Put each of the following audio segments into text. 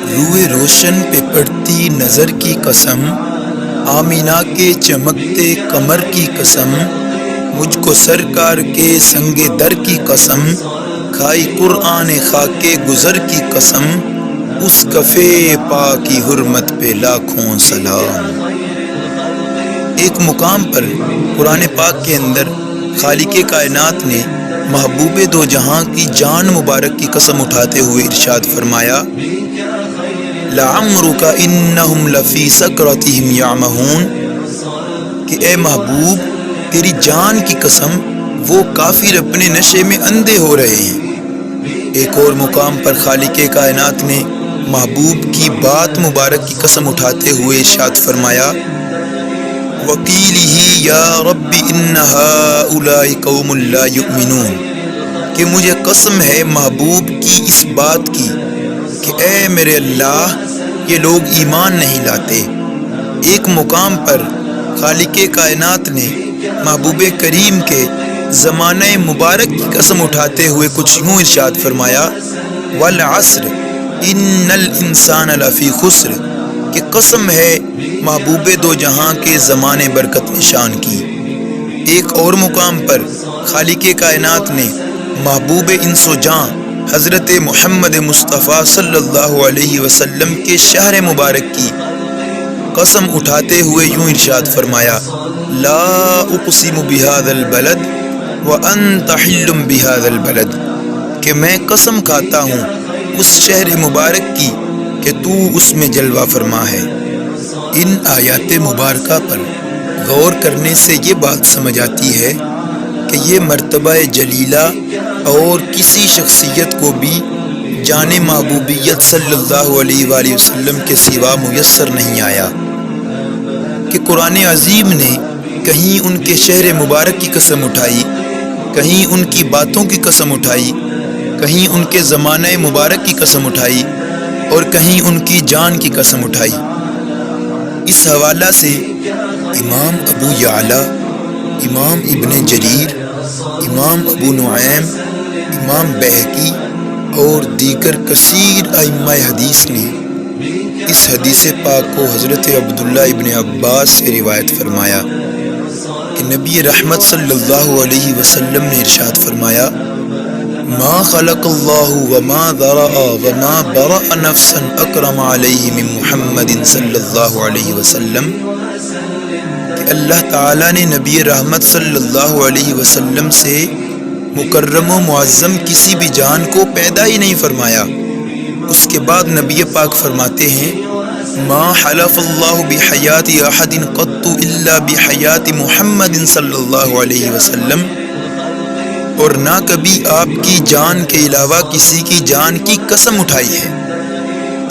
روئے روشن پہ پڑتی نظر کی قسم، آمینہ کے چمکتے کمر کی قسم، مجھ کو سرکار کے سنگ در کی قسم، کھائی قرآن خاک گزر کی قسم، اس کفے پاک کی حرمت پہ لاکھوں سلام۔ ایک مقام پر قرآن پاک کے اندر خالق کائنات نے محبوب دو جہاں کی جان مبارک کی قسم اٹھاتے ہوئے ارشاد فرمایا، لعمرک انہم لفی سکرتہم یعمہون، کہ اے محبوب تیری جان کی قسم وہ کافر اپنے نشے میں اندھے ہو رہے ہیں۔ ایک اور مقام پر خالق کائنات نے محبوب کی بات مبارک کی قسم اٹھاتے ہوئے ارشاد فرمایا، وقیلہ یا رب ان ہؤلاء قوم لا یؤمنون، کہ مجھے قسم ہے محبوب کی اس بات کی کہ اے میرے اللہ یہ لوگ ایمان نہیں لاتے۔ ایک مقام پر خالق کائنات نے محبوب کریم کے زمانہ مبارک کی قسم اٹھاتے ہوئے کچھ یوں ارشاد فرمایا، والعصر ان الانسان لفی خسر، کہ قسم ہے محبوب دو جہاں کے زمانے برکت نشان کی۔ ایک اور مقام پر خالق کائنات نے محبوب انس و جاں حضرت محمد مصطفیٰ صلی اللہ علیہ وسلم کے شہر مبارک کی قسم اٹھاتے ہوئے یوں ارشاد فرمایا، لا اقسم بہذا البلد وانت حل بہذا البلد، کہ میں قسم کھاتا ہوں اس شہر مبارک کی کہ تو اس میں جلوہ فرما ہے۔ ان آیات مبارکہ پر غور کرنے سے یہ بات سمجھ آتی ہے کہ یہ مرتبہ جلیلہ اور کسی شخصیت کو بھی جان محبوبیت صلی اللہ علیہ وآلہ وسلم کے سوا میسر نہیں آیا، کہ قرآن عظیم نے کہیں ان کے شہر مبارک کی قسم اٹھائی، کہیں ان کی باتوں کی قسم اٹھائی، کہیں ان کے زمانہ مبارک کی قسم اٹھائی اور کہیں ان کی جان کی قسم اٹھائی۔ اس حوالہ سے امام ابو یعلا، امام ابن جریر، امام ابو نعیم، امام بہقی اور دیگر کثیر ائمہ حدیث نے اس حدیث پاک کو حضرت عبداللہ ابن عباس سے روایت فرمایا کہ نبی رحمت صلی اللہ علیہ وسلم نے ارشاد فرمایا، ما خلق اللہ وما ذرأ وما برأ نفسا اکرم علیہ من محمد صلی اللہ علیہ وسلم، کہ اللہ تعالیٰ نے نبی رحمت صلی اللہ علیہ وسلم سے مکرم و معظم کسی بھی جان کو پیدا ہی نہیں فرمایا۔ اس کے بعد نبی پاک فرماتے ہیں، ما حلف اللہ بحیات احد قط الا بحیات محمد صلی اللہ علیہ وسلم، اور نہ کبھی آپ کی جان کے علاوہ کسی کی جان کی قسم اٹھائی ہے۔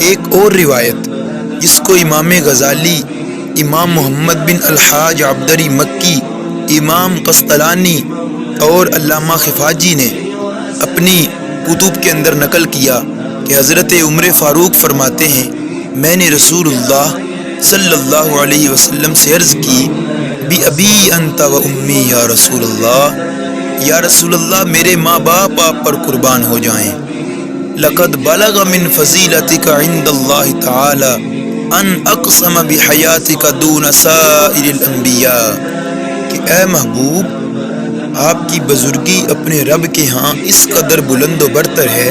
ایک اور روایت جس کو امام غزالی، امام محمد بن الحاج عبدری مکی، امام قسطلانی اور علامہ خفاجی نے اپنی کتب کے اندر نقل کیا کہ حضرت عمر فاروق فرماتے ہیں، میں نے رسول اللہ صلی اللہ علیہ وسلم سے عرض کی، بی ابی انت و امی یا رسول اللہ، یا رسول اللہ میرے ماں باپ آپ پر قربان ہو جائیں، لقد بلغ من فضیلتک عند اللہ تعالی ان اقسم بحیاتک دون سائر الانبیاء، کہ اے محبوب آپ کی بزرگی اپنے رب کے ہاں اس قدر بلند و برتر ہے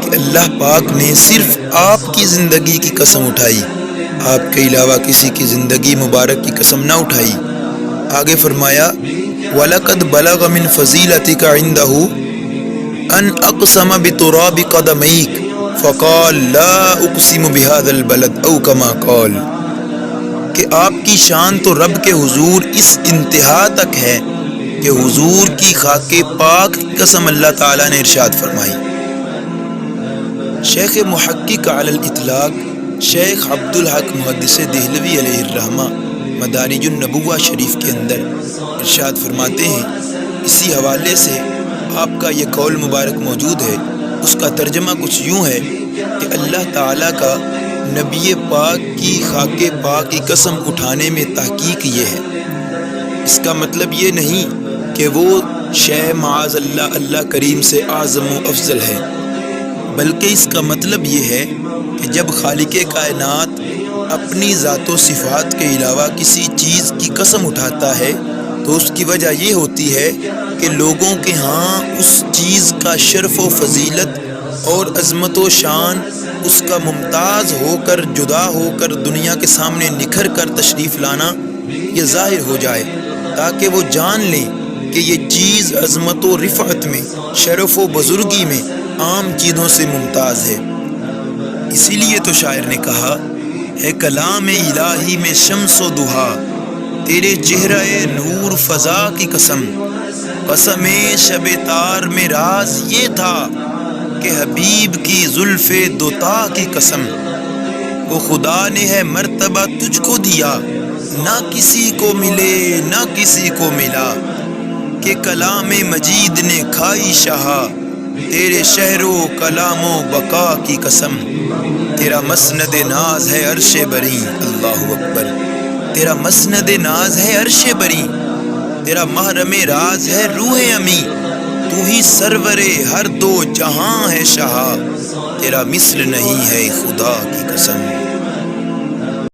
کہ اللہ پاک نے صرف آپ کی زندگی کی قسم اٹھائی، آپ کے علاوہ کسی کی زندگی مبارک کی قسم نہ اٹھائی۔ آگے فرمایا، وَلَقَدْ بَلَغَ مِنْ فَضِيلَتِكَ عِنْدَهُ أَنْ أَقْسَمَ بِتُرَابِ قَدَمَيْكَ فَقَالَ لَا أُقْسِمُ بِهَذَا الْبَلَدِ أَوْ كَمَا قَالَ، کہ آپ کی شان تو رب کے حضور اس انتہا تک ہے کہ حضور کی خاک پاک قسم اللہ تعالیٰ نے ارشاد فرمائی۔ شیخ محقق علی الاطلاق شیخ عبدالحق محدث دہلوی علیہ الرحمہ مدارج النبوہ شریف کے اندر ارشاد فرماتے ہیں، اسی حوالے سے آپ کا یہ قول مبارک موجود ہے، اس کا ترجمہ کچھ یوں ہے کہ اللہ تعالیٰ کا نبی پاک کی خاک پاک کی قسم اٹھانے میں تحقیق یہ ہے، اس کا مطلب یہ نہیں کہ وہ شے معاذ اللہ اللہ کریم سے اعظم و افضل ہے، بلکہ اس کا مطلب یہ ہے کہ جب خالق کائنات اپنی ذات و صفات کے علاوہ کسی چیز کی قسم اٹھاتا ہے تو اس کی وجہ یہ ہوتی ہے کہ لوگوں کے ہاں اس چیز کا شرف و فضیلت اور عظمت و شان اس کا ممتاز ہو کر جدا ہو کر دنیا کے سامنے نکھر کر تشریف لانا یہ ظاہر ہو جائے، تاکہ وہ جان لیں کہ یہ چیز عظمت و رفعت میں، شرف و بزرگی میں عام چیزوں سے ممتاز ہے۔ اسی لیے تو شاعر نے کہا ہے کلام الہی میں شمس و ضحیٰ، تیرے چہرہ نور فضا کی قسم، قسم شب تار میں راز یہ تھا کہ حبیب کی زلف دوتا کی قسم، وہ خدا نے ہے مرتبہ تجھ کو دیا، نہ کسی کو ملے نہ کسی کو ملا، کہ کلام مجید نے کھائی شہا، تیرے شہر و کلام و بقا کی قسم، تیرا مسند ناز ہے عرش بری، اللہ اکبر، تیرا مسند ناز ہے عرش بری، تیرا محرم راز ہے روح امی، تو ہی سرور ہر دو جہاں ہے شہا، تیرا مثل نہیں ہے خدا کی قسم۔